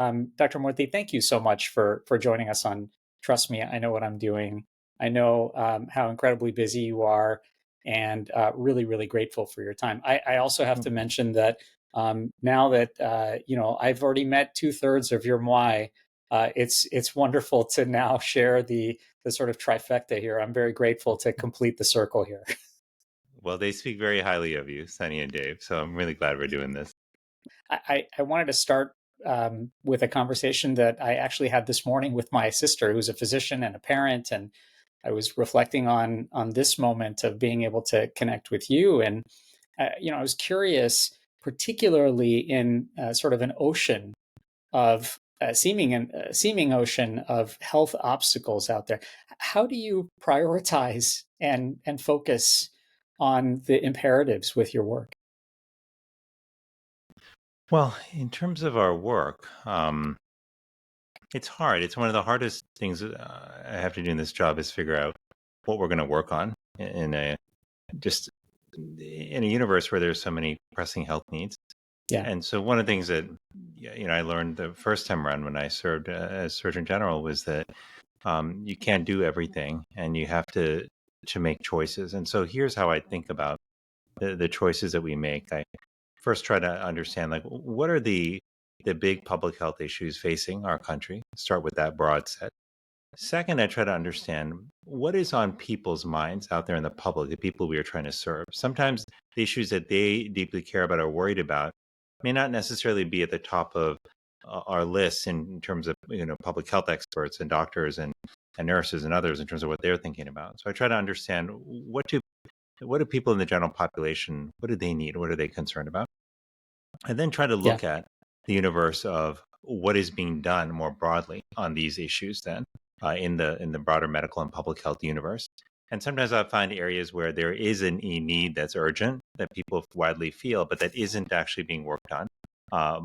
Dr. Murthy, thank you so much for joining us on Trust Me, I Know What I'm Doing. I know how incredibly busy you are, and really, really grateful for your time. I also have to mention that now that I've already met 2/3 of your Moai, it's wonderful to now share the sort of trifecta here. I'm very grateful to complete the circle here. Well, they speak very highly of you, Sunny and Dave. So I'm really glad we're doing this. I wanted to start with a conversation that I actually had this morning with my sister, who's a physician and a parent, and I was reflecting on this moment of being able to connect with you, and I was curious, particularly in sort of an ocean of seeming ocean of health obstacles out there. How do you prioritize and focus on the imperatives with your work? Well, in terms of our work, it's hard. It's one of the hardest things I have to do in this job is figure out what we're going to work on in a just in a universe where there's so many pressing health needs. Yeah, And so one of the things that I learned the first time around when I served as Surgeon General was that you can't do everything, and you have to make choices. And so here's how I think about the choices that we make. I first try to understand like what are the big public health issues facing our country. Start with that broad set. Second, I try to understand what is on people's minds out there in the public, the people we are trying to serve. Sometimes the issues that they deeply care about or worried about may not necessarily be at the top of our lists in terms of public health experts and doctors and nurses and others in terms of what they're thinking about. So I try to understand what do people in the general population, what do they need? What are they concerned about? And then try to yeah, look at the universe of what is being done more broadly on these issues then in the broader medical and public health universe. And sometimes I find areas where there is a need that's urgent that people widely feel, but that isn't actually being worked on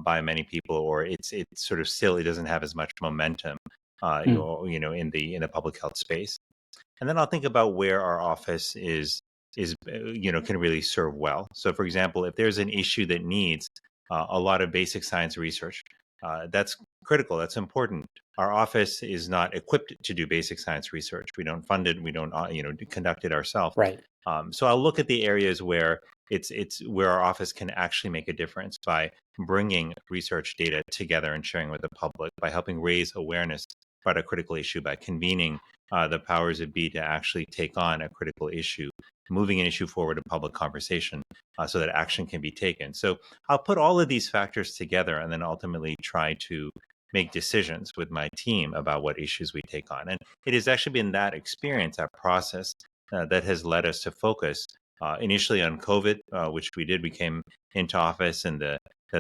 by many people, or it's sort of still it doesn't have as much momentum, mm, in the public health space. And then I'll think about where our office can really serve well. So, for example, if there's an issue that needs a lot of basic science research, that's critical. That's important. Our office is not equipped to do basic science research. We don't fund it. We don't, conduct it ourselves. right. So I'll look at the areas where it's where our office can actually make a difference by bringing research data together and sharing with the public, by helping raise awareness about a critical issue, by convening the powers that be to actually take on a critical issue, moving an issue forward in public conversation so that action can be taken. So I'll put all of these factors together and then ultimately try to make decisions with my team about what issues we take on. And it has actually been that experience, that process, that has led us to focus initially on COVID, which we did. We came into office in the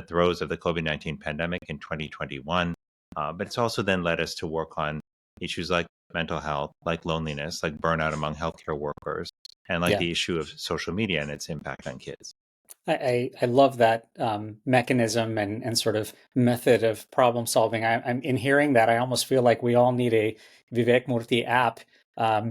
throes of the COVID-19 pandemic in 2021. But it's also then led us to work on issues like mental health, like loneliness, like burnout among healthcare workers, and like Yeah. the issue of social media and its impact on kids. I love that mechanism and sort of method of problem solving. I'm in hearing that I almost feel like we all need a Vivek Murthy app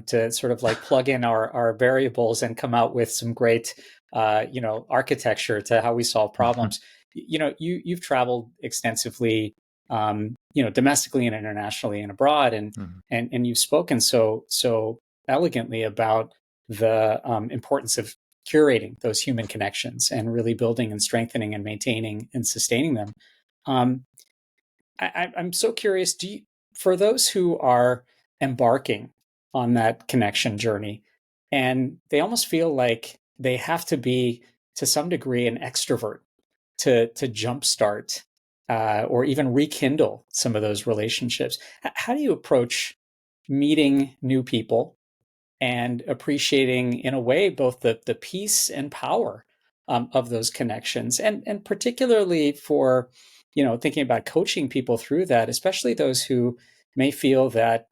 to sort of like plug in our variables and come out with some great architecture to how we solve problems. You've traveled extensively, domestically and internationally and abroad, and Mhm. and you've spoken so elegantly about the importance of curating those human connections and really building and strengthening and maintaining and sustaining them. Um, I'm so curious. For those who are embarking on that connection journey, and they almost feel like they have to be to some degree an extrovert to jumpstart or even rekindle some of those relationships. How do you approach meeting new people and appreciating in a way both the peace and power of those connections, and particularly for thinking about coaching people through that, especially those who may feel that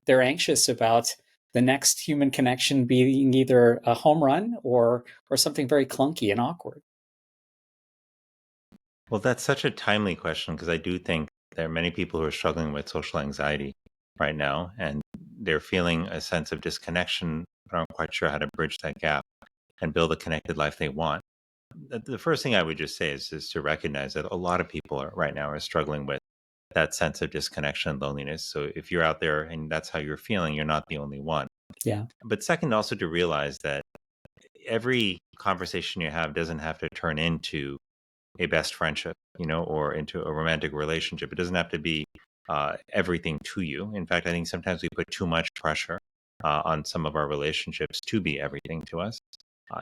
they're anxious about the next human connection being either a home run or something very clunky and awkward. Well, that's such a timely question because I do think there are many people who are struggling with social anxiety right now, and they're feeling a sense of disconnection, but aren't quite sure how to bridge that gap and build a connected life they want. The first thing I would just say is to recognize that a lot of people right now are struggling with that sense of disconnection and loneliness. So if you're out there and that's how you're feeling, you're not the only one. Yeah. But second, also to realize that every conversation you have doesn't have to turn into a best friendship, or into a romantic relationship. It doesn't have to be everything to you. In fact, I think sometimes we put too much pressure on some of our relationships to be everything to us.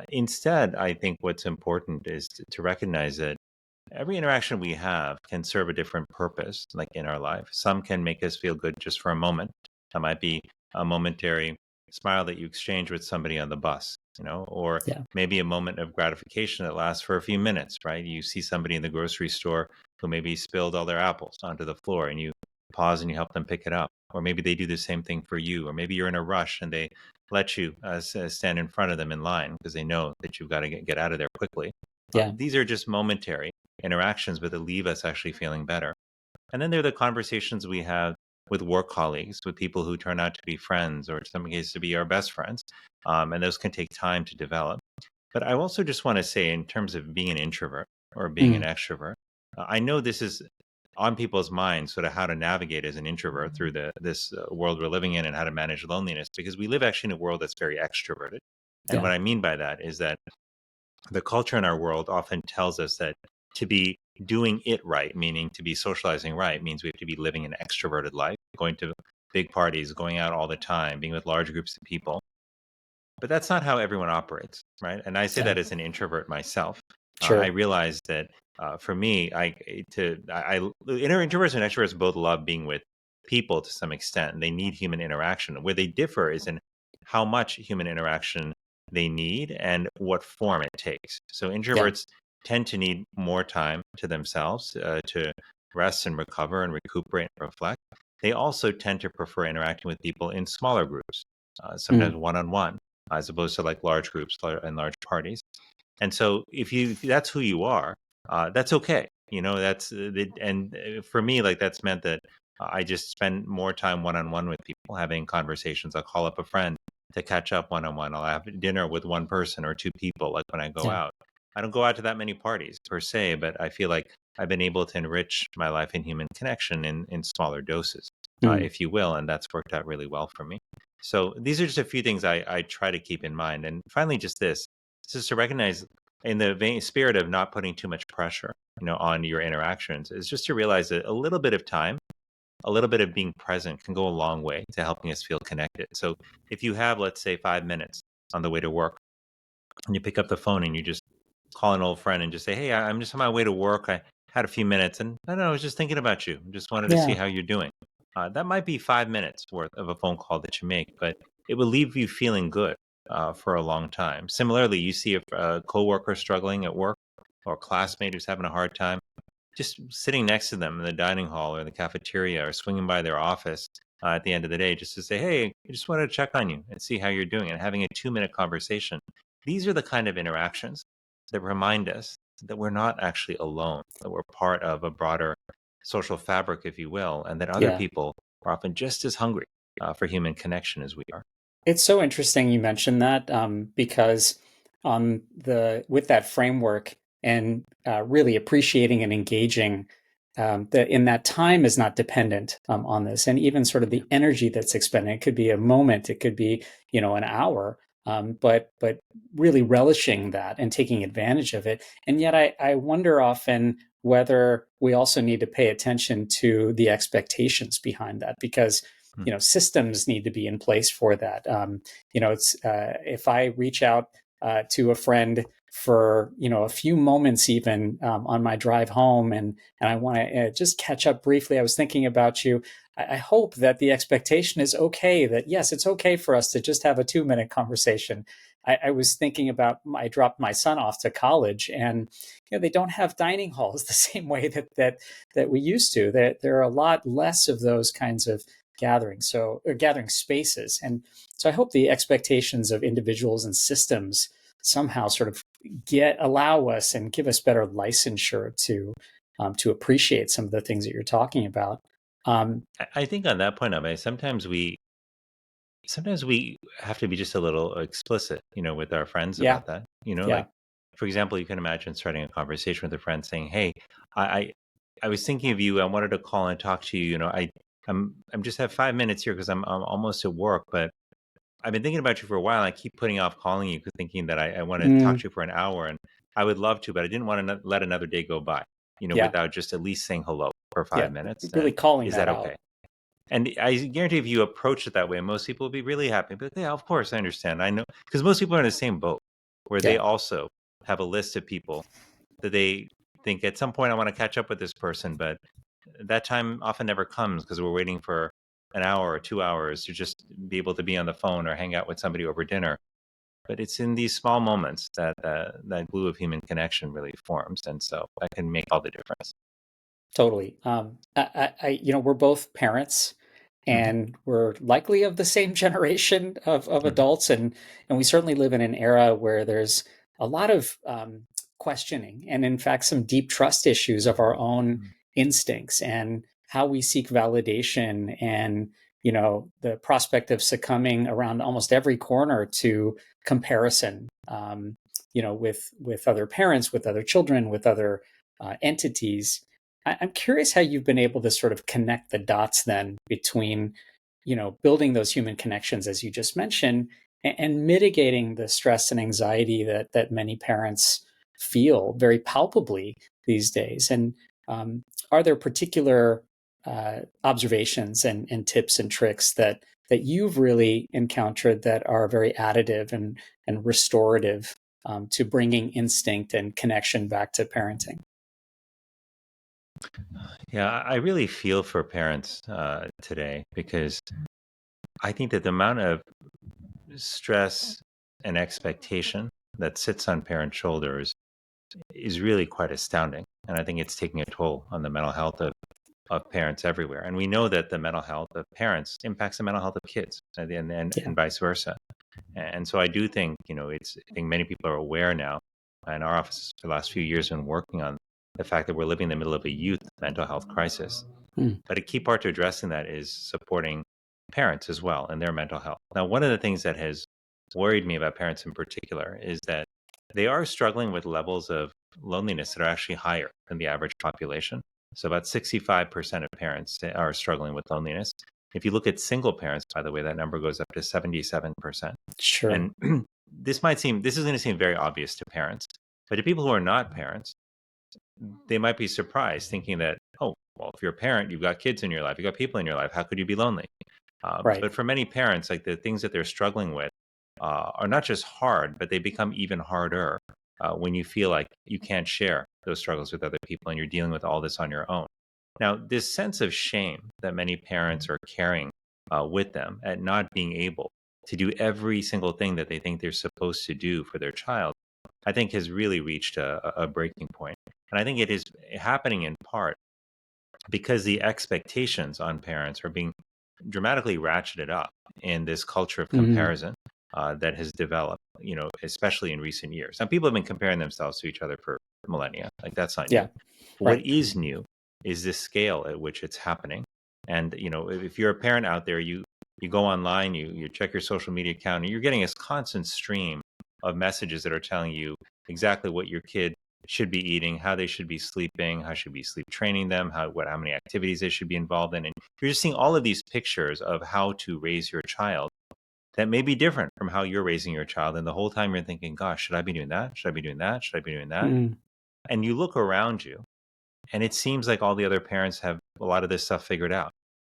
Instead, I think what's important is to recognize that every interaction we have can serve a different purpose, like in our life. Some can make us feel good just for a moment. That might be a momentary smile that you exchange with somebody on the bus, or Yeah. maybe a moment of gratification that lasts for a few minutes, right? You see somebody in the grocery store who maybe spilled all their apples onto the floor and you pause and you help them pick it up. Or maybe they do the same thing for you. Or maybe you're in a rush and they let you stand in front of them in line because they know that you've got to get out of there quickly. Yeah. These are just momentary interactions, but that leave us actually feeling better. And then there are the conversations we have with work colleagues, with people who turn out to be friends, or in some cases to be our best friends. And those can take time to develop. But I also just want to say, in terms of being an introvert or being an Mm. extrovert, I know this is on people's minds, sort of how to navigate as an introvert through this world we're living in and how to manage loneliness, because we live actually in a world that's very extroverted. And Yeah. what I mean by that is that the culture in our world often tells us that to be doing it right, meaning to be socializing right, means we have to be living an extroverted life, going to big parties, going out all the time, being with large groups of people. But that's not how everyone operates, right? And I say Yeah. that as an introvert myself. I Sure. realize that for me, introverts and extroverts both love being with people to some extent. And they need human interaction. Where they differ is in how much human interaction they need and what form it takes. So Yeah. introverts tend to need more time to themselves to rest and recover and recuperate and reflect. They also tend to prefer interacting with people in smaller groups, sometimes Mm. one on one, as opposed to like large groups and large parties. And so if that's who you are, that's okay. For me, like that's meant that I just spend more time one on one with people, having conversations. I'll call up a friend to catch up one on one. I'll have dinner with one person or two people, like when I go Yeah. out. I don't go out to that many parties per se, but I feel like I've been able to enrich my life in human connection in smaller doses, Mm. if you will, and that's worked out really well for me. So these are just a few things I try to keep in mind. And finally, just this, just to recognize in the spirit of not putting too much pressure, on your interactions, is just to realize that a little bit of time, a little bit of being present can go a long way to helping us feel connected. So if you have, let's say, 5 minutes on the way to work and you pick up the phone and you just call an old friend and just say, "Hey, I'm just on my way to work. I had a few minutes and I don't know, I was just thinking about you. Just wanted to see Yeah. how you're doing." That might be 5 minutes worth of a phone call that you make, but it will leave you feeling good for a long time. Similarly, you see a coworker struggling at work or a classmate who's having a hard time, just sitting next to them in the dining hall or the cafeteria or swinging by their office at the end of the day just to say, "Hey, I just wanted to check on you and see how you're doing," and having a 2 minute conversation. These are the kind of interactions that remind us that we're not actually alone, that we're part of a broader social fabric, if you will, and that other Yeah. people are often just as hungry for human connection as we are. It's so interesting you mentioned that, because the with that framework and really appreciating and engaging, that in that time is not dependent on this, and even sort of Yeah. the energy that's expended. It could be a moment, it could be an hour, but really relishing that and taking advantage of it. And yet, I wonder often whether we also need to pay attention to the expectations behind that, because Hmm. systems need to be in place for that. It's if I reach out to a friend for a few moments, even on my drive home, and I want to just catch up briefly. I was thinking about you. I hope that the expectation is okay. That yes, it's okay for us to just have a 2 minute conversation. I was thinking about I dropped my son off to college, and they don't have dining halls the same way that we used to. There are a lot less of those kinds of gatherings, so or gathering spaces. And so I hope the expectations of individuals and systems somehow sort of allow us and give us better licensure to appreciate some of the things that you're talking about. Um, I think on that point, I mean, sometimes we have to be just a little explicit, with our friends yeah, about that. Like yeah, for example, you can imagine starting a conversation with a friend saying, "Hey, I I was thinking of you. I wanted to call and talk to you. I'm just have 5 minutes here because I'm almost at work, but I've been thinking about you for a while. I keep putting off calling you, thinking that I want to talk Mm, to you for an hour, and I would love to, but I didn't want to let another day go by, yeah, without just at least saying hello for yeah, 5 minutes. really And calling is that that out. okay? And I guarantee if you approach it that way, most people will be really happy. But yeah, of course, I understand. I know, because most people are in the same boat where they Yeah, also have a list of people that they think at some point I want to catch up with this person, but that time often never comes because we're waiting for an hour or 2 hours to just be able to be on the phone or hang out with somebody over dinner. But it's in these small moments that that glue of human connection really forms, and so that can make all the difference. totally. We're both parents, Hmm. and we're likely of the same generation of Hmm. adults, and we certainly live in an era where there's a lot of questioning, and in fact, some deep trust issues of our own instincts and how we seek validation, and the prospect of succumbing around almost every corner to comparison. With other parents, with other children, with other entities. I'm curious how you've been able to sort of connect the dots then between, building those human connections as you just mentioned, and mitigating the stress and anxiety that many parents feel very palpably these days. And are there particular observations and tips and tricks that you've really encountered that are very additive and restorative to bringing instinct and connection back to parenting? Yeah, I really feel for parents today because I think that the amount of stress and expectation that sits on parents' shoulders is really quite astounding. And I think it's taking a toll on the mental health of parents everywhere. And we know that the mental health of parents impacts the mental health of kids Yeah. and vice versa. And so I do think, I think many people are aware now, and our office for the last few years been working on the fact that we're living in the middle of a youth mental health crisis. Mm. But a key part to addressing that is supporting parents as well and their mental health. Now, one of the things that has worried me about parents in particular is that they are struggling with levels of loneliness that are actually higher than the average population. So, about 65% of parents are struggling with loneliness. If you look at single parents, by the way, that number goes up to 77%. Sure. And this is going to seem very obvious to parents, but to people who are not parents, they might be surprised thinking that, oh, well, if you're a parent, you've got kids in your life, you've got people in your life, how could you be lonely? Right. But for many parents, like the things that they're struggling with are not just hard, but they become even harder when you feel like you can't share those struggles with other people and you're dealing with all this on your own. Now, this sense of shame that many parents are carrying with them at not being able to do every single thing that they think they're supposed to do for their child, I think has really reached a breaking point. And I think it is happening in part because the expectations on parents are being dramatically ratcheted up in this culture of Hmm. comparison that has developed, especially in recent years. Now, people have been comparing themselves to each other for millennia. Like, that's not new. Yeah. But what Right. is new is the scale at which it's happening. And, if you're a parent out there, you go online, you check your social media account, and you're getting this constant stream of messages that are telling you exactly what your kid should be eating, how they should be sleeping, how should be sleep training them, how many activities they should be involved in. And you're just seeing all of these pictures of how to raise your child that may be different from how you're raising your child. And the whole time you're thinking, gosh, should I be doing that? Should I be doing that? Should I be doing that? Mm. And you look around you and it seems like all the other parents have a lot of this stuff figured out,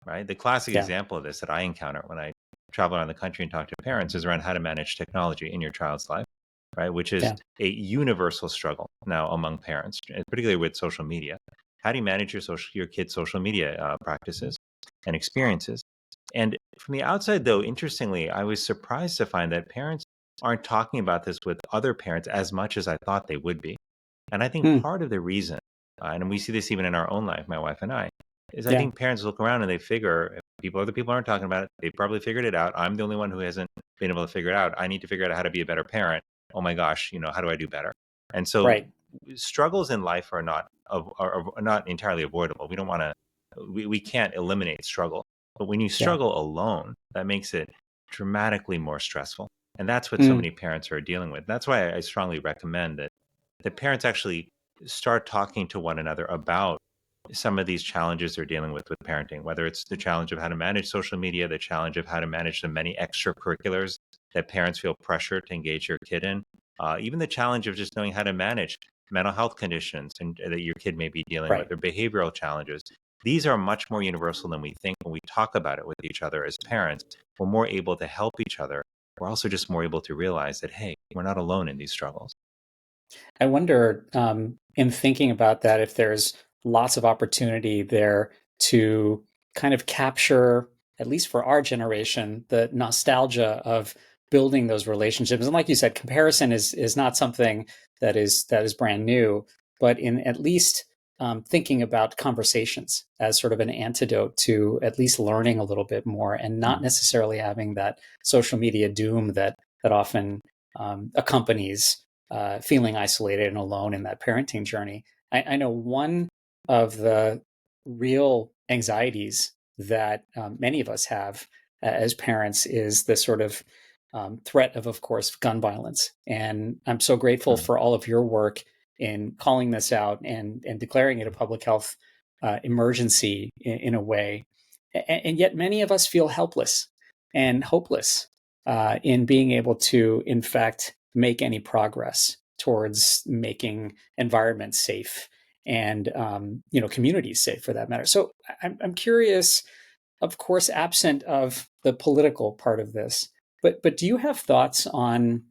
right? The classic Yeah. example of this that I encounter when I travel around the country and talk to parents is around how to manage technology in your child's life, right? Which is Yeah. a universal struggle now among parents, particularly with social media. How do you manage your kids' social media practices and experiences? And from the outside, though, interestingly, I was surprised to find that parents aren't talking about this with other parents as much as I thought they would be. And I think Mm. part of the reason, and we see this even in our own life, my wife and I, is I Yeah. think parents look around and they figure if other people aren't talking about it, they probably figured it out. I'm the only one who hasn't been able to figure it out. I need to figure out how to be a better parent. Oh my gosh, how do I do better? And so Right. struggles in life are not entirely avoidable. We don't want to we can't eliminate struggle. But when you Yeah. struggle alone, that makes it dramatically more stressful. And that's what so Mm. many parents are dealing with. That's why I strongly recommend that the parents actually start talking to one another about some of these challenges they're dealing with parenting, whether it's the challenge of how to manage social media, the challenge of how to manage the many extracurriculars that parents feel pressure to engage your kid in, even the challenge of just knowing how to manage mental health conditions and that your kid may be dealing with, Right. or behavioral challenges. These are much more universal than we think. When we talk about it with each other as parents, we're more able to help each other. We're also just more able to realize that, hey, we're not alone in these struggles. I wonder, in thinking about that, if there's lots of opportunity there to kind of capture, at least for our generation, the nostalgia of building those relationships. And like you said, comparison is not something that is brand new, but in at least thinking about conversations as sort of an antidote to at least learning a little bit more, and not necessarily having that social media doom that often accompanies feeling isolated and alone in that parenting journey. I know one of the real anxieties that many of us have as parents is the sort of threat of course, gun violence. And I'm so grateful Mm. for all of your work in calling this out and declaring it a public health emergency in a way. And yet, many of us feel helpless and hopeless in being able to, in fact, make any progress towards making environments safe and communities safe for that matter. So I'm curious, of course, absent of the political part of this, but do you have thoughts on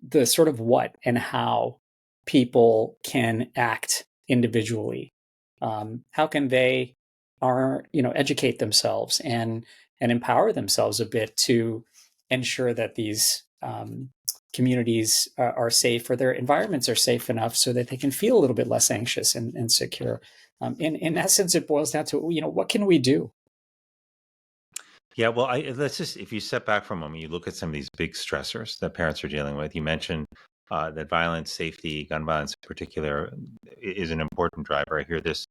the sort of what and how people can act individually? How can they educate themselves and empower themselves a bit to ensure that these communities are safe, or their environments are safe enough so that they can feel a little bit less anxious and secure? In essence, it boils down to, what can we do? Yeah, well, let's just, if you step back for a moment, you look at some of these big stressors that parents are dealing with. You mentioned that violence, safety, gun violence in particular, is an important driver. I hear this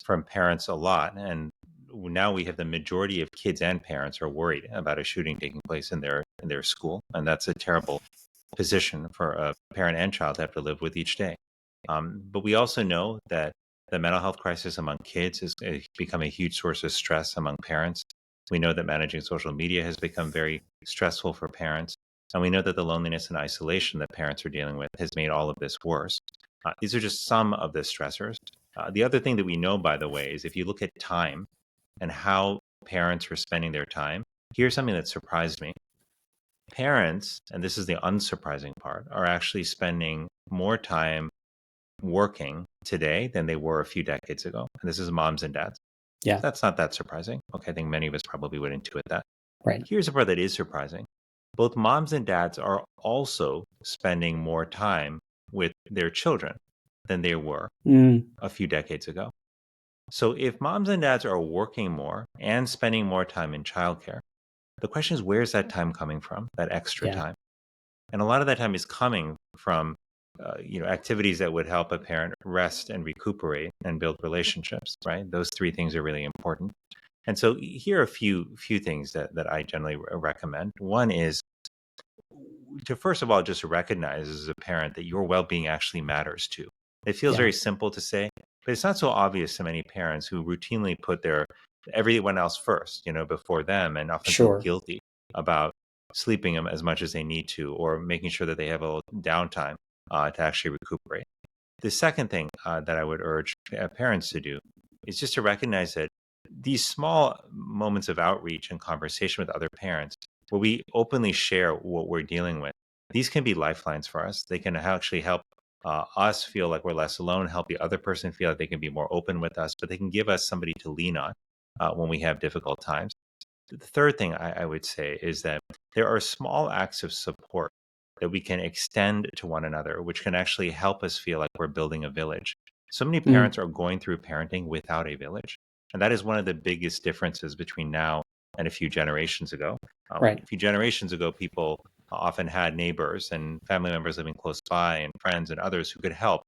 from parents a lot, and now we have the majority of kids and parents are worried about a shooting taking place in their school, and that's a terrible position for a parent and child to have to live with each day. But we also know that the mental health crisis among kids has become a huge source of stress among parents. We know that managing social media has become very stressful for parents. And we know that the loneliness and isolation that parents are dealing with has made all of this worse. These are just some of the stressors. The other thing that we know, by the way, is if you look at time and how parents are spending their time, here's something that surprised me. Parents, and this is the unsurprising part, are actually spending more time working today than they were a few decades ago. And this is moms and dads. Yeah, That's not that surprising. Okay, I think many of us probably would intuit that. right. Here's a part that is surprising. Both moms and dads are also spending more time with their children than they were Mm, a few decades ago. So if moms and dads are working more and spending more time in childcare, the question is, where's that time coming from, that extra yeah, time? And a lot of that time is coming from activities that would help a parent rest and recuperate and build relationships, right? Those three things are really important. And so here are a few things that I generally recommend. One is to, first of all, just recognize as a parent that your well-being actually matters too. It feels yeah, very simple to say, but it's not so obvious to many parents who routinely put their everyone else first, before them, and often feel sure. guilty about sleeping them as much as they need to, or making sure that they have a little downtime to actually recuperate. The second thing that I would urge parents to do is just to recognize that these small moments of outreach and conversation with other parents, where we openly share what we're dealing with, these can be lifelines for us. They can actually help us feel like we're less alone, help the other person feel like they can be more open with us, but they can give us somebody to lean on when we have difficult times. The third thing I would say is that there are small acts of support that we can extend to one another, which can actually help us feel like we're building a village. So many Mm, parents are going through parenting without a village. And that is one of the biggest differences between now and a few generations ago. right. A few generations ago, people often had neighbors and family members living close by, and friends and others who could help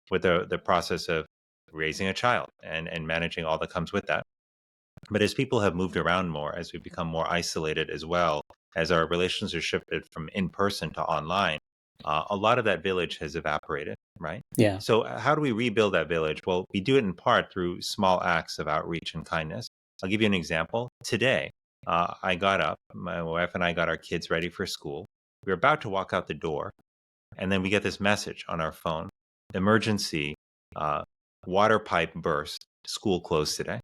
with the process of raising a child and managing all that comes with that. But as people have moved around more, as we become more isolated as well, as our relations are shifted from in person to online, a lot of that village has evaporated, right? Yeah. So, how do we rebuild that village? Well, we do it in part through small acts of outreach and kindness. I'll give you an example. Today, I got up, my wife and I got our kids ready for school. We were about to walk out the door, and then we get this message on our phone: emergency, uh, water pipe burst, school closed today,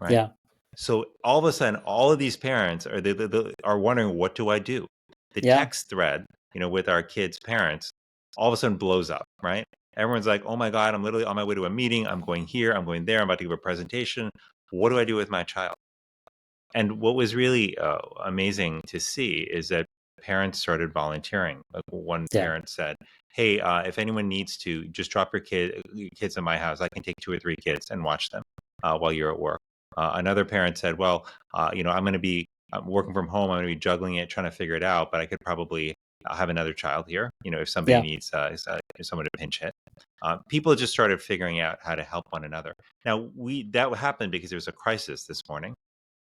right? Yeah. So all of a sudden, all of these parents are wondering, what do I do? The Yeah. text thread, with our kids' parents, all of a sudden blows up, right? Everyone's like, "Oh my God, I'm literally on my way to a meeting. I'm going here. I'm going there. I'm about to give a presentation. What do I do with my child?" And what was really amazing to see is that parents started volunteering. Like one Yeah. parent said, "Hey, if anyone needs to, just drop your kids in my house. I can take 2 or 3 kids and watch them while you're at work." Another parent said, "Well, I'm working from home. I'm going to be juggling it, trying to figure it out, but I could probably have another child here. If somebody Yeah. needs someone to pinch hit." People just started figuring out how to help one another. Now, that happened because there was a crisis this morning,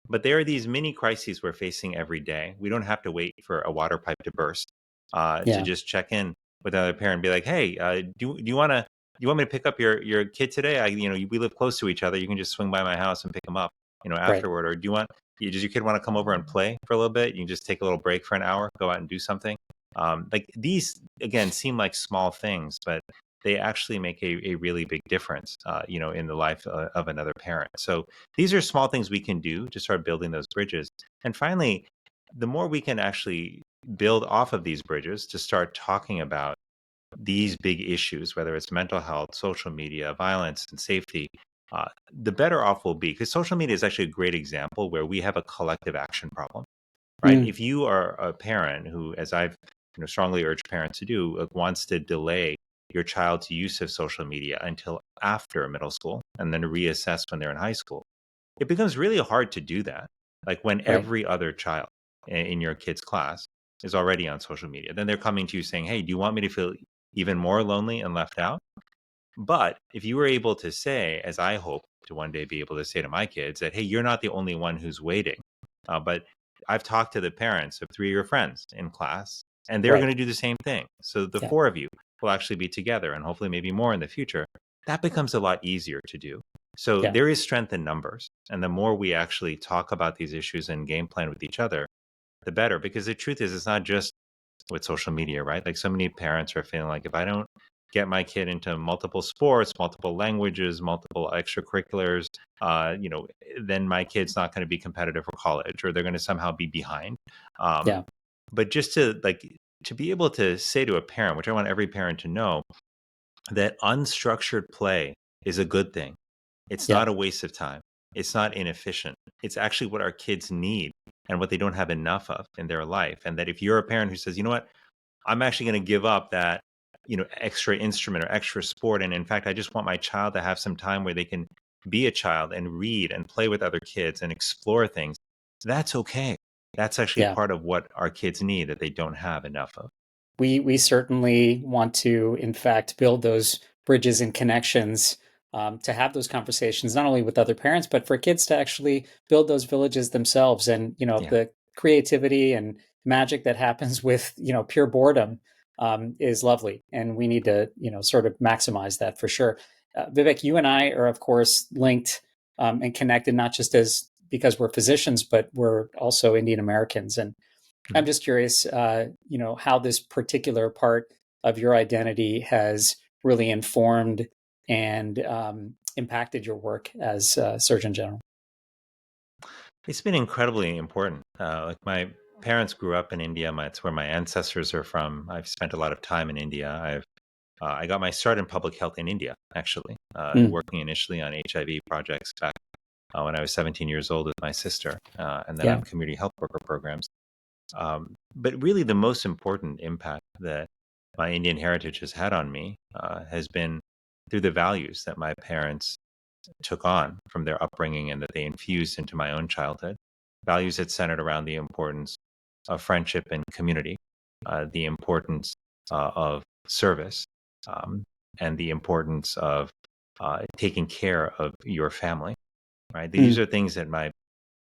but there are these mini crises we're facing every day. We don't have to wait for a water pipe to burst to Yeah. just check in with another parent and be like, "Hey, do you want to? Do you want me to pick up your kid today? We live close to each other. You can just swing by my house and pick him up, Right. afterward. Or does your kid want to come over and play for a little bit? You can just take a little break for an hour, go out and do something." Like these again seem like small things, but they actually make a really big difference, in the life of another parent. So these are small things we can do to start building those bridges. And finally, the more we can actually build off of these bridges to start talking about these big issues, whether it's mental health, social media, violence, and safety, the better off we'll be. Because social media is actually a great example where we have a collective action problem, right? Mm. If you are a parent who, as I've strongly urged parents to do, wants to delay your child's use of social media until after middle school and then reassess when they're in high school, it becomes really hard to do that. Like when Right. every other child in your kid's class is already on social media, then they're coming to you saying, "Hey, do you want me to feel even more lonely and left out?" But if you were able to say, as I hope to one day be able to say to my kids, that, "Hey, you're not the only one who's waiting, but I've talked to the parents of 3 of your friends in class, and they're Right. going to do the same thing. So the Yeah. 4 of you will actually be together and hopefully maybe more in the future." That becomes a lot easier to do. So Yeah. there is strength in numbers. And the more we actually talk about these issues and game plan with each other, the better. Because the truth is, it's not just with social media, right? Like so many parents are feeling like, if I don't get my kid into multiple sports, multiple languages, multiple extracurriculars, then my kid's not going to be competitive for college, or they're going to somehow be behind. Um, Yeah. but just to be able to say to a parent, which I want every parent to know, that unstructured play is a good thing. It's Yeah. not a waste of time. It's not inefficient. It's actually what our kids need and what they don't have enough of in their life. And that if you're a parent who says, "You know what, I'm actually going to give up that, extra instrument or extra sport. And in fact, I just want my child to have some time where they can be a child and read and play with other kids and explore things." That's okay. That's actually Yeah. part of what our kids need that they don't have enough of. We certainly want to, in fact, build those bridges and connections, to have those conversations, not only with other parents, but for kids to actually build those villages themselves. And Yeah. the creativity and magic that happens with pure boredom is lovely, and we need to sort of maximize that for sure. Vivek, you and I are of course linked and connected, not just as because we're physicians, but we're also Indian Americans, and I'm Mhm. just curious, how this particular part of your identity has really informed and impacted your work as Surgeon General. It's been incredibly important. Like my parents grew up in India. It's where my ancestors are from. I've spent a lot of time in India. I got my start in public health in India, actually, Mm. working initially on HIV projects back when I was 17 years old with my sister, and then on Yeah, community health worker programs. But really, the most important impact that my Indian heritage has had on me has been through the values that my parents took on from their upbringing and that they infused into my own childhood. Values that centered around the importance of friendship and community, the importance of service, um, and the importance of taking care of your family. Right? These mm. are things that my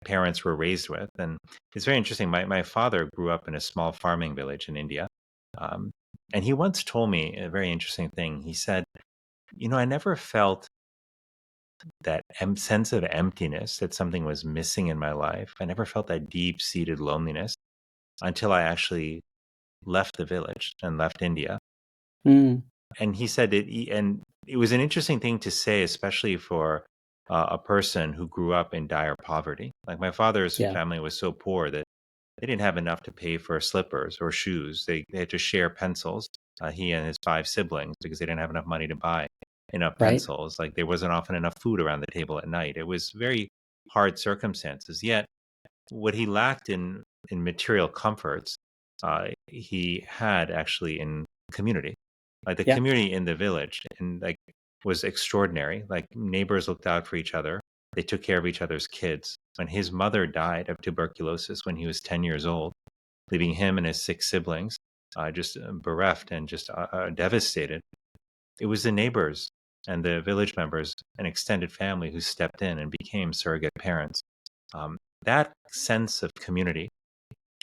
parents were raised with, and it's very interesting. My father grew up in a small farming village in India. Um, And he once told me a very interesting thing. He said, I never felt that sense of emptiness, that something was missing in my life. I never felt that deep seated loneliness until I actually left the village and left India. Mm. And he said and it was an interesting thing to say, especially for a person who grew up in dire poverty. Like my father's Yeah. family was so poor that they didn't have enough to pay for slippers or shoes. They had to share pencils, he and his 5 siblings, because they didn't have enough money to buy enough Right. pencils. Like there wasn't often enough food around the table at night. It was very hard circumstances. Yet what he lacked in material comforts, he had actually in community. Like the Yeah. community in the village, and like was extraordinary. Like neighbors looked out for each other. They took care of each other's kids. When his mother died of tuberculosis when he was 10 years old, leaving him and his 6 siblings just bereft and just devastated, it was the neighbors and the village members and extended family who stepped in and became surrogate parents. That sense of community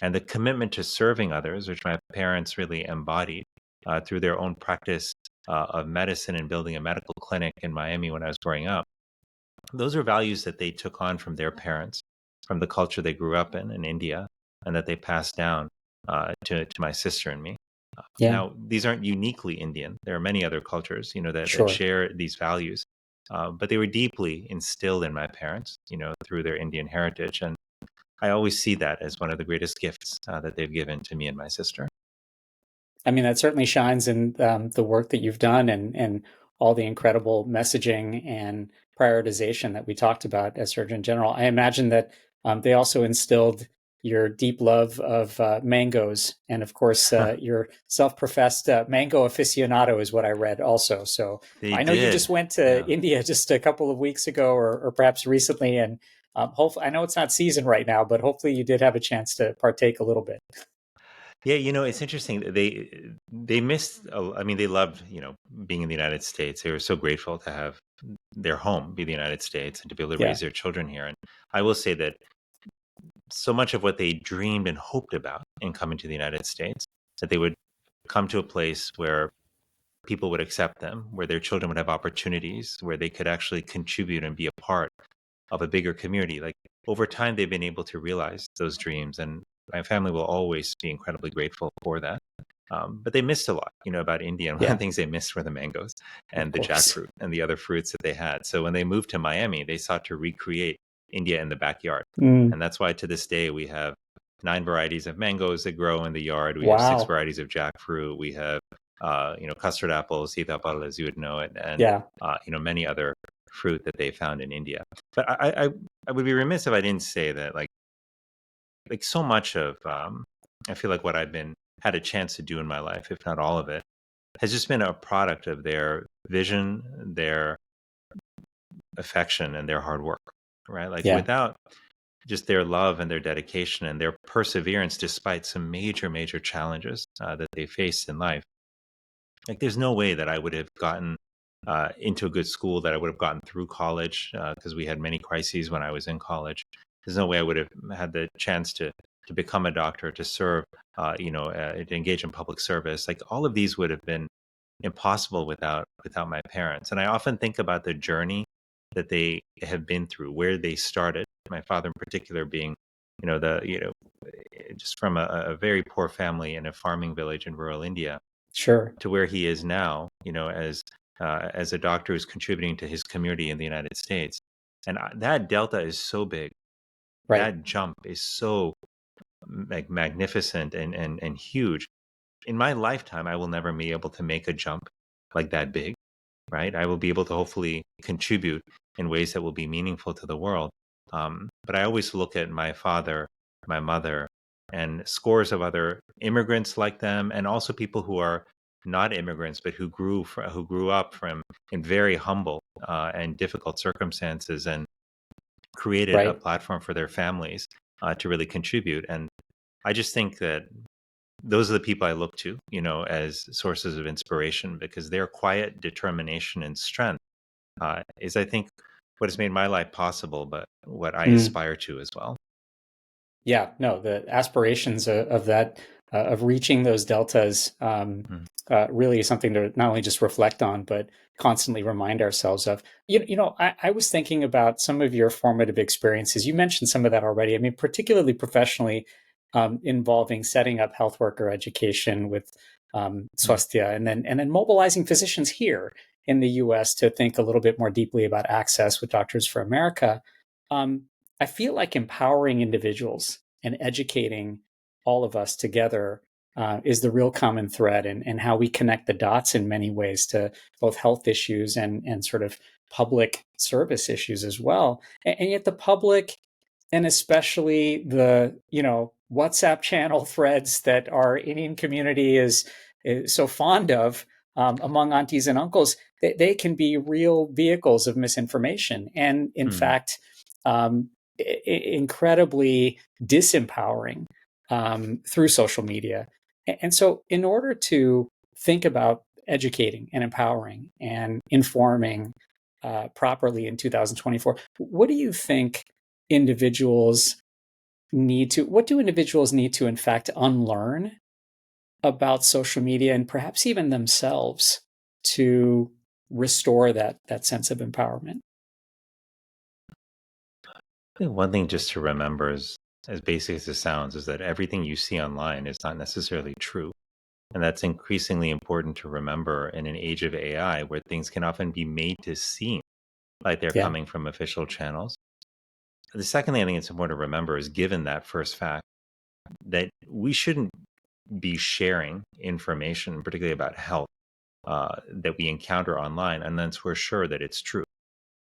and the commitment to serving others, which my parents really embodied through their own practice of medicine and building a medical clinic in Miami when I was growing up, those are values that they took on from their parents, from the culture they grew up in India, and that they passed down to my sister and me. Yeah. Now, these aren't uniquely Indian. There are many other cultures, that Sure. share these values, but they were deeply instilled in my parents, through their Indian heritage. And I always see that as one of the greatest gifts that they've given to me and my sister. I mean, that certainly shines in the work that you've done and all the incredible messaging and prioritization that we talked about as Surgeon General. I imagine that they also instilled your deep love of mangoes, and of course, your self-professed mango aficionado is what I read also. So They I know you did. just went to Yeah. India just a couple of weeks ago, or perhaps recently, and hopefully, I know it's not season right now, but hopefully, you did have a chance to partake a little bit. Yeah, it's interesting. They missed. I mean, they loved being in the United States. They were so grateful to have their home be the United States and to be able to Yeah, raise their children here. And I will say that so much of what they dreamed and hoped about in coming to the United States, that they would come to a place where people would accept them, where their children would have opportunities, where they could actually contribute and be a part of a bigger community. Like over time, they've been able to realize those dreams, and my family will always be incredibly grateful for that. But they missed a lot, about India. And one of the yeah, things they missed were the mangoes of and the course. jackfruit and the other fruits that they had. So when they moved to Miami, they sought to recreate India in the backyard. Mm, And that's why to this day we have 9 varieties of mangoes that grow in the yard. We have six wow. varieties of jackfruit. We have, custard apples, sitapal, as you would know it, and Yeah, many other fruit that they found in India. But I would be remiss if I didn't say that like so much of I feel like what I've been had a chance to do in my life, if not all of it, has just been a product of their vision, their affection, and their hard work. Right? Like yeah, without just their love and their dedication and their perseverance, despite some major challenges that they faced in life, like there's no way that I would have gotten into a good school, that I would have gotten through college, because we had many crises when I was in college. There's no way I would have had the chance to become a doctor, to serve, to engage in public service. Like all of these would have been impossible without my parents. And I often think about the journey that they have been through, where they started. My father, in particular, being, just from a very poor family in a farming village in rural India, sure. to where he is now, as a doctor who's contributing to his community in the United States. And that delta is so big. Right. That jump is so like magnificent and huge. In my lifetime, I will never be able to make a jump like that big, right? I will be able to hopefully contribute in ways that will be meaningful to the world. But I always look at my father, my mother, and scores of other immigrants like them, and also people who are not immigrants but who grew up from in very humble and difficult circumstances, and created a Right. platform for their families to really contribute. And I just think that those are the people I look to, as sources of inspiration, because their quiet determination and strength is, I think, what has made my life possible, but what I Mm. aspire to as well. Yeah, no, the aspirations of that of reaching those deltas Mm. really is something to not only just reflect on, but constantly remind ourselves of. I was thinking about some of your formative experiences. You mentioned some of that already. I mean, particularly professionally, involving setting up health worker education with Mm. Swasthya, and then mobilizing physicians here in the U.S. to think a little bit more deeply about access with Doctors for America. Um, I feel like empowering individuals and educating all of us together is the real common thread, and how we connect the dots in many ways to both health issues and sort of public service issues as well. And yet the public, and especially the WhatsApp channel threads that our Indian community is so fond of, among aunties and uncles, they can be real vehicles of misinformation, and in Mm. fact, incredibly disempowering through social media. And so, in order to think about educating and empowering and informing properly in 2024, what do you think individuals what do individuals need to, in fact, unlearn about social media and perhaps even themselves to restore that sense of empowerment? I think one thing just to remember is, as basic as it sounds, is that everything you see online is not necessarily true. And that's increasingly important to remember in an age of AI where things can often be made to seem like they're Yeah, coming from official channels. The second thing I think it's important to remember is, given that first fact, that we shouldn't be sharing information, particularly about health, that we encounter online, unless we're sure that it's true.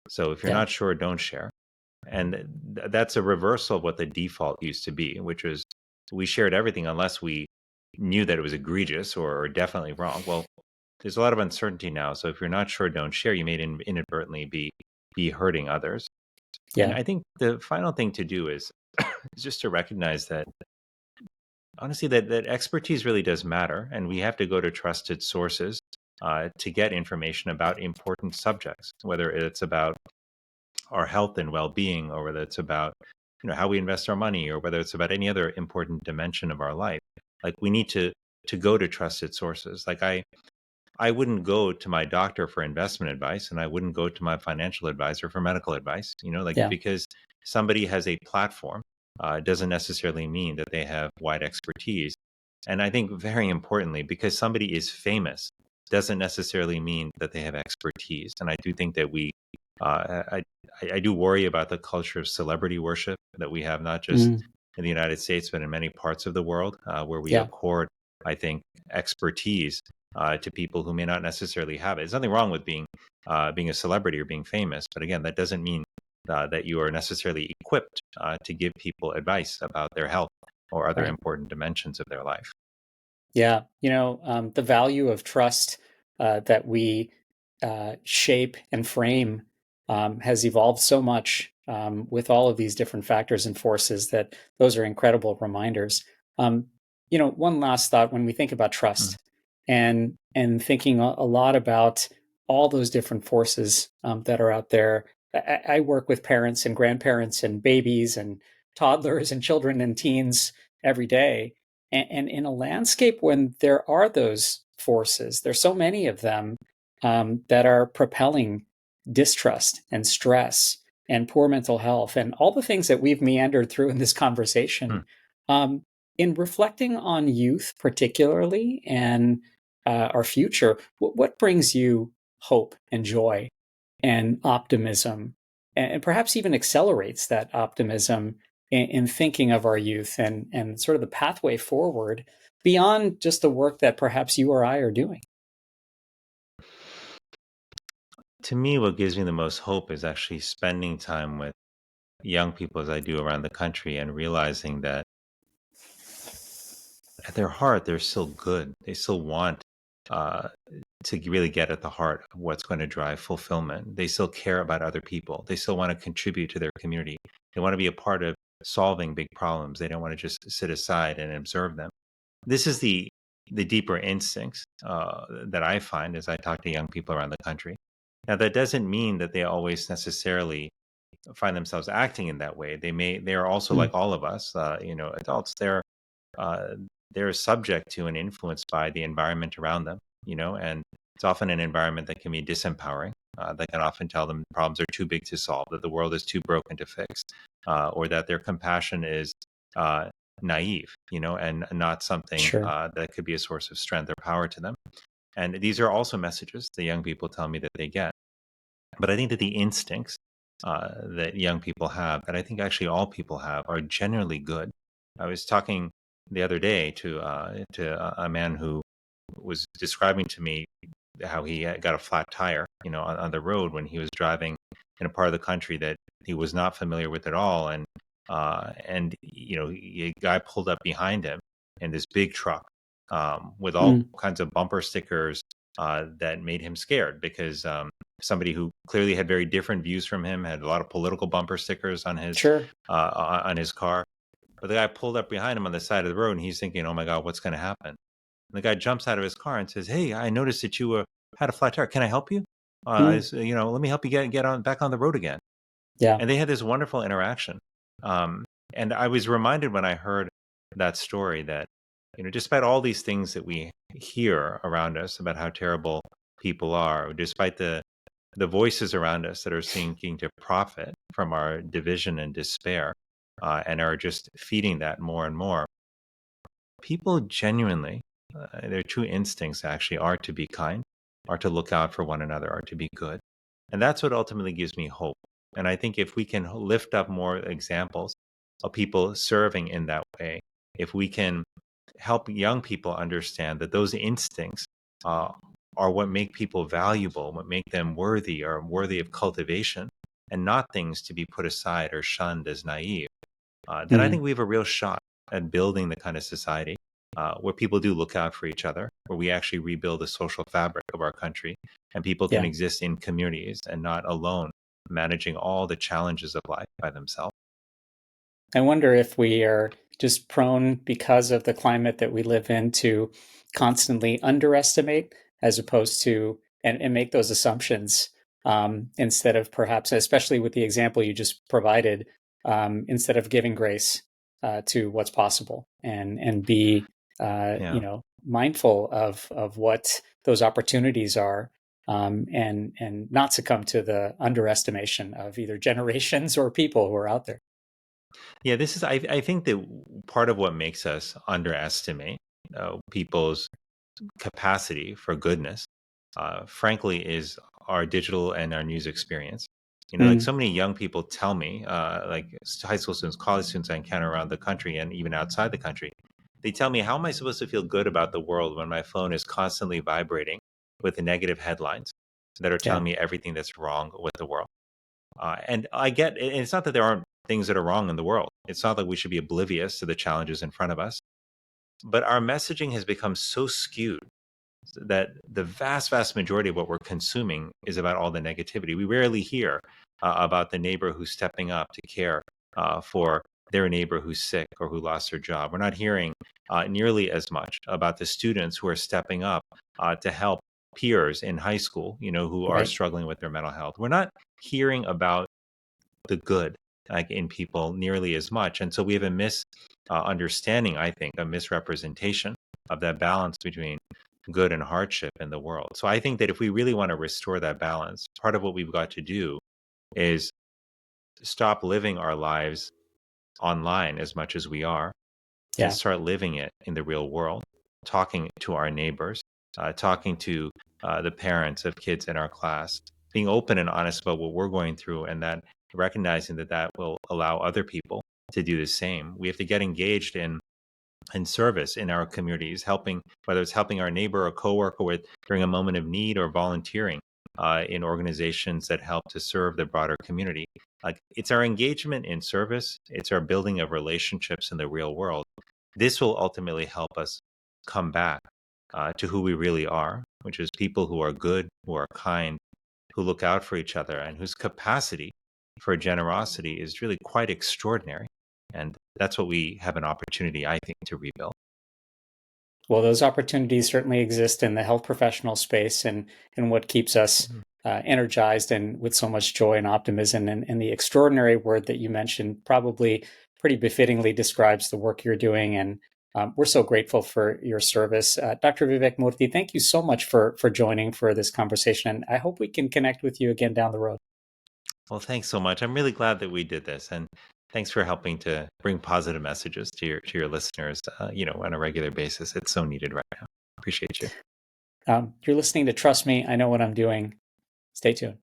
So if you're yeah, not sure, don't share. And that's a reversal of what the default used to be, which was we shared everything unless we knew that it was egregious or definitely wrong. Well, there's a lot of uncertainty now. So if you're not sure, don't share. You may inadvertently be hurting others. And yeah, I think the final thing to do is just to recognize that, honestly, that expertise really does matter, and we have to go to trusted sources to get information about important subjects, whether it's about our health and well-being, or whether it's about how we invest our money, or whether it's about any other important dimension of our life. Like, we need to go to trusted sources. Like, I wouldn't go to my doctor for investment advice, and I wouldn't go to my financial advisor for medical advice. Like, yeah. because somebody has a platform doesn't necessarily mean that they have wide expertise. And I think, very importantly, because somebody is famous doesn't necessarily mean that they have expertise. And I do think that I do worry about the culture of celebrity worship that we have, not just Mm, in the United States, but in many parts of the world, where we yeah, accord, I think, expertise to people who may not necessarily have it. There's nothing wrong with being a celebrity or being famous, but again, that doesn't mean that you are necessarily equipped to give people advice about their health or other right. important dimensions of their life. Yeah, the value of trust that we shape and frame has evolved so much with all of these different factors and forces, that those are incredible reminders. One last thought when we think about Mm. trust, and thinking a lot about all those different forces that are out there. I work with parents and grandparents and babies and toddlers and children and teens every day, and in a landscape when there are those forces, there's so many of them that are propelling distrust and stress and poor mental health and all the things that we've meandered through in this conversation. Mm. Um, in reflecting on youth, particularly, and our future, what brings you hope and joy and optimism, and perhaps even accelerates that optimism in thinking of our youth and sort of the pathway forward beyond just the work that perhaps you or I are doing? To me, what gives me the most hope is actually spending time with young people, as I do around the country, and realizing that at their heart, they're still good. They still want uh, to really get at the heart of what's going to drive fulfillment. They still care about other people. They still want to contribute to their community. They want to be a part of solving big problems. They don't want to just sit aside and observe them. This is the deeper instincts that I find as I talk to young people around the country. Now, that doesn't mean that they always necessarily find themselves acting in that way. They're also, Mm, like all of us, adults. Uh, they're subject to and influenced by the environment around them, and it's often an environment that can be disempowering, that can often tell them problems are too big to solve, that the world is too broken to fix, or that their compassion is uh, naive, and not something Sure. that could be a source of strength or power to them. And these are also messages the young people tell me that they get. But I think that the instincts that young people have, that I think actually all people have, are generally good. I was talking the other day to a man who was describing to me how he got a flat tire, on the road when he was driving in a part of the country that he was not familiar with at all, and a guy pulled up behind him in this big truck with all Mm. kinds of bumper stickers that made him scared because somebody who clearly had very different views from him had a lot of political bumper stickers Sure. on his car. But the guy pulled up behind him on the side of the road, and he's thinking, "Oh my God, what's going to happen?" And the guy jumps out of his car and says, "Hey, I noticed that you had a flat tire. Can I help you? Mm. Let me help you get on back on the road again." Yeah. And they had this wonderful interaction. Um, and I was reminded when I heard that story that, despite all these things that we hear around us about how terrible people are, despite the voices around us that are seeking to profit from our division and despair, and are just feeding that more and more, people genuinely, their true instincts actually are to be kind, are to look out for one another, are to be good. And that's what ultimately gives me hope. And I think if we can lift up more examples of people serving in that way, if we can help young people understand that those instincts uh, are what make people valuable, what make them worthy or worthy of cultivation, and not things to be put aside or shunned as naive, then I think Mm. we have a real shot at building the kind of society where people do look out for each other, where we actually rebuild the social fabric of our country, and people can Yeah. exist in communities and not alone, managing all the challenges of life by themselves. I wonder if we are just prone, because of the climate that we live in, to constantly underestimate as opposed to, and make those assumptions, instead of perhaps, especially with the example you just provided, instead of giving grace to what's possible, and be Yeah. mindful of what those opportunities are, and not succumb to the underestimation of either generations or people who are out there. Yeah, I think that part of what makes us underestimate people's capacity for goodness, frankly, is our digital and our news experience. Like Mm. so many young people tell me, like high school students, college students I encounter around the country and even outside the country, they tell me, how am I supposed to feel good about the world when my phone is constantly vibrating with the negative headlines that are Yeah. telling me everything that's wrong with the world? And I get, and it's not that there aren't things that are wrong in the world. It's not that we should be oblivious to the challenges in front of us, but our messaging has become so skewed that the vast, vast majority of what we're consuming is about all the negativity. We rarely hear about the neighbor who's stepping up to care for their neighbor who's sick or who lost their job. We're not hearing nearly as much about the students who are stepping up to help peers in high school, who are Right. struggling with their mental health. We're not hearing about the good like in people nearly as much. And so we have a misunderstanding, I think, a misrepresentation of that balance between good and hardship in the world. So I think that if we really want to restore that balance, part of what we've got to do is stop living our lives online as much as we are and Yeah. start living it in the real world, talking to our neighbors, talking to the parents of kids in our class, being open and honest about what we're going through, and that recognizing that that will allow other people to do the same. We have to get engaged in service in our communities, helping, whether it's helping our neighbor or coworker with during a moment of need or volunteering in organizations that help to serve the broader community. Like it's our engagement in service, it's our building of relationships in the real world. This will ultimately help us come back to who we really are, which is people who are good, who are kind, who look out for each other, and whose capacity for generosity is really quite extraordinary. And that's what we have an opportunity, I think, to rebuild. Well, those opportunities certainly exist in the health professional space, and what keeps us Mhm. energized and with so much joy and optimism. And the extraordinary word that you mentioned probably pretty befittingly describes the work you're doing, and we're so grateful for your service. Dr. Vivek Murthy, thank you so much for joining for this conversation. And I hope we can connect with you again down the road. Well, thanks so much. I'm really glad that we did this, and thanks for helping to bring positive messages to your listeners. On a regular basis, it's so needed right now. Appreciate you. You're listening to Trust Me, I Know What I'm Doing. Stay tuned.